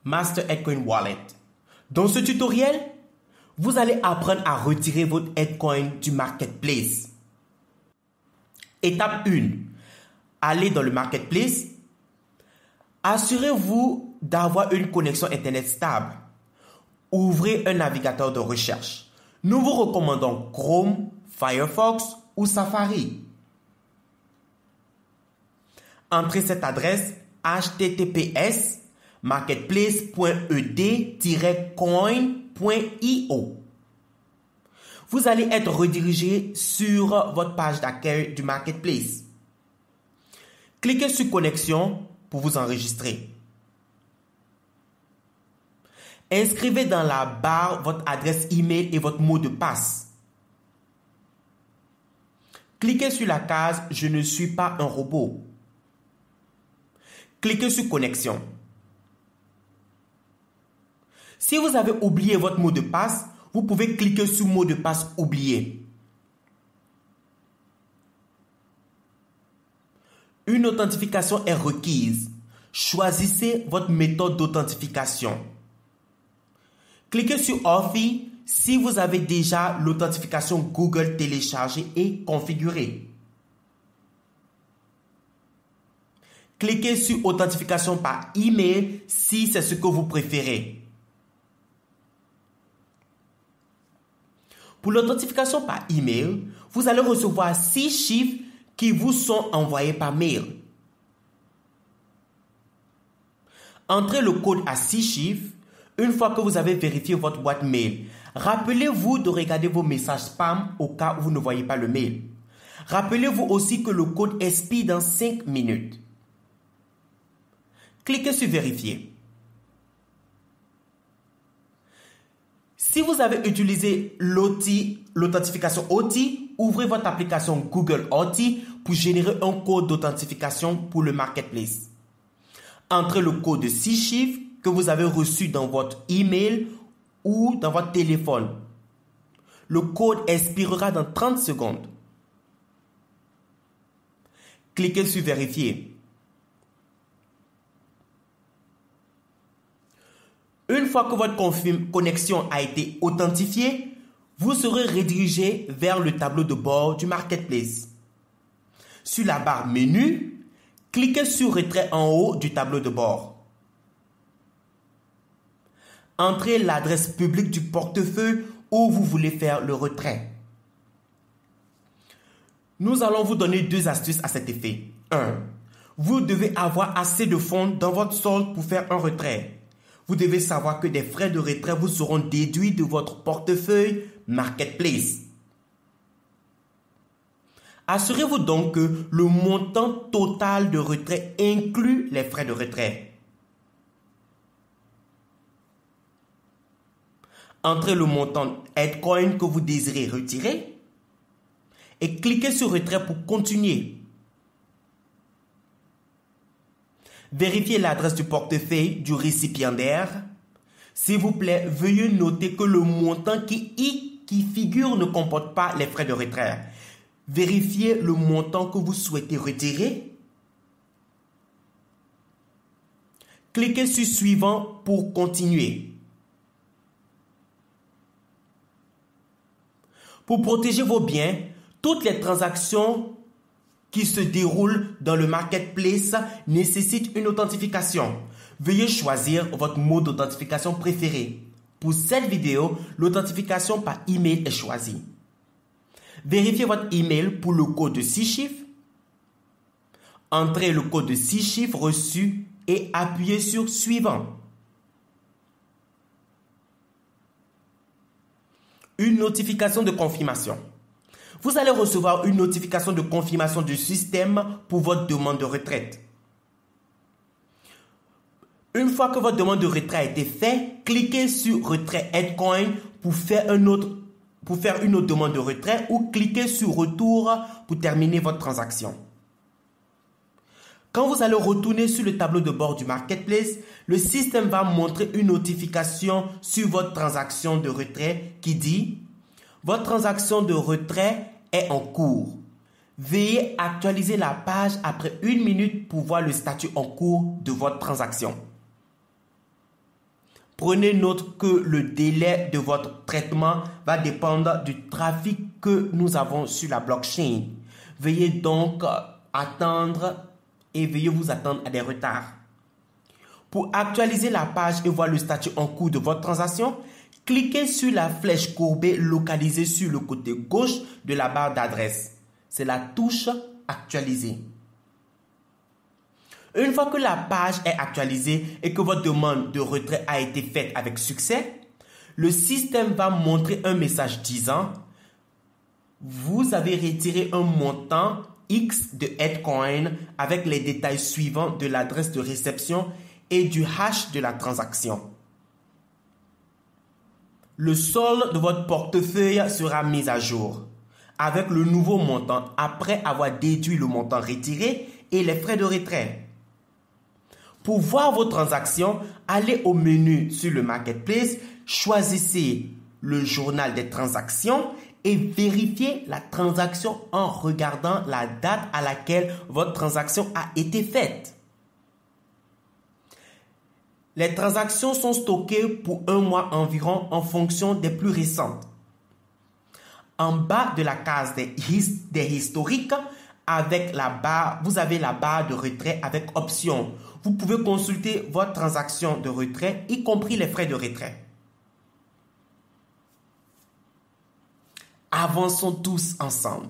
Master Edcoin Wallet. Dans ce tutoriel, vous allez apprendre à retirer votre Edcoin du Marketplace. Étape 1. Allez dans le Marketplace. Assurez-vous d'avoir une connexion Internet stable. Ouvrez un navigateur de recherche. Nous vous recommandons Chrome, Firefox ou Safari. Entrez cette adresse https://marketplace.ed-coin.io. Vous allez être redirigé sur votre page d'accueil du Marketplace. Cliquez sur Connexion pour vous enregistrer. Inscrivez dans la barre votre adresse email et votre mot de passe. Cliquez sur la case « Je ne suis pas un robot ». Cliquez sur Connexion. Si vous avez oublié votre mot de passe, vous pouvez cliquer sur Mot de passe oublié. Une authentification est requise. Choisissez votre méthode d'authentification. Cliquez sur Authy si vous avez déjà l'authentification Google téléchargée et configurée. Cliquez sur Authentification par email si c'est ce que vous préférez. Pour l'authentification par email, vous allez recevoir 6 chiffres qui vous sont envoyés par mail. Entrez le code à 6 chiffres une fois que vous avez vérifié votre boîte mail. Rappelez-vous de regarder vos messages spam au cas où vous ne voyez pas le mail. Rappelez-vous aussi que le code expire dans 5 minutes. Cliquez sur Vérifier. Si vous avez utilisé l'authentification Authy, ouvrez votre application Google Authy pour générer un code d'authentification pour le Marketplace. Entrez le code de 6 chiffres que vous avez reçu dans votre email ou dans votre téléphone. Le code expirera dans 30 secondes. Cliquez sur Vérifier. Une fois que votre connexion a été authentifiée, vous serez redirigé vers le tableau de bord du Marketplace. Sur la barre Menu, cliquez sur Retrait en haut du tableau de bord. Entrez l'adresse publique du portefeuille où vous voulez faire le retrait. Nous allons vous donner 2 astuces à cet effet. 1. Vous devez avoir assez de fonds dans votre solde pour faire un retrait. Vous devez savoir que des frais de retrait vous seront déduits de votre portefeuille Marketplace. Assurez-vous donc que le montant total de retrait inclut les frais de retrait. Entrez le montant Edcoin que vous désirez retirer et cliquez sur Retrait pour continuer. Vérifiez l'adresse du portefeuille du récipiendaire. S'il vous plaît, veuillez noter que le montant qui figure ne comporte pas les frais de retrait. Vérifiez le montant que vous souhaitez retirer. Cliquez sur Suivant pour continuer. Pour protéger vos biens, toutes les transactions qui se déroulent dans le Marketplace nécessitent une authentification. Veuillez choisir votre mode d'authentification préféré. Pour cette vidéo, l'authentification par email est choisie. Vérifiez votre email pour le code de 6 chiffres. Entrez le code de 6 chiffres reçu et appuyez sur Suivant. Une notification de confirmation. Vous allez recevoir une notification de confirmation du système pour votre demande de retraite. Une fois que votre demande de retrait a été faite, cliquez sur Retrait Edcoin pour faire une autre demande de retrait ou cliquez sur Retour pour terminer votre transaction. Quand vous allez retourner sur le tableau de bord du Marketplace, le système va montrer une notification sur votre transaction de retrait qui dit « Votre transaction de retrait est en cours. Veuillez actualiser la page après 1 minute pour voir le statut en cours de votre transaction. » Prenez note que le délai de votre traitement va dépendre du trafic que nous avons sur la blockchain. Veuillez donc attendre et veuillez vous attendre à des retards. Pour actualiser la page et voir le statut en cours de votre transaction, cliquez sur la flèche courbée localisée sur le côté gauche de la barre d'adresse. C'est la touche « Actualiser ». Une fois que la page est actualisée et que votre demande de retrait a été faite avec succès, le système va montrer un message disant « Vous avez retiré un montant X de Headcoin avec les détails suivants de l'adresse de réception et du hash de la transaction. » Le solde de votre portefeuille sera mis à jour avec le nouveau montant après avoir déduit le montant retiré et les frais de retrait. Pour voir vos transactions, allez au menu sur le Marketplace, choisissez le journal des transactions et vérifiez la transaction en regardant la date à laquelle votre transaction a été faite. Les transactions sont stockées pour 1 mois environ en fonction des plus récentes. En bas de la case des historiques, avec la barre, vous avez la barre de retrait avec options. Vous pouvez consulter votre transaction de retrait, y compris les frais de retrait. Avançons tous ensemble.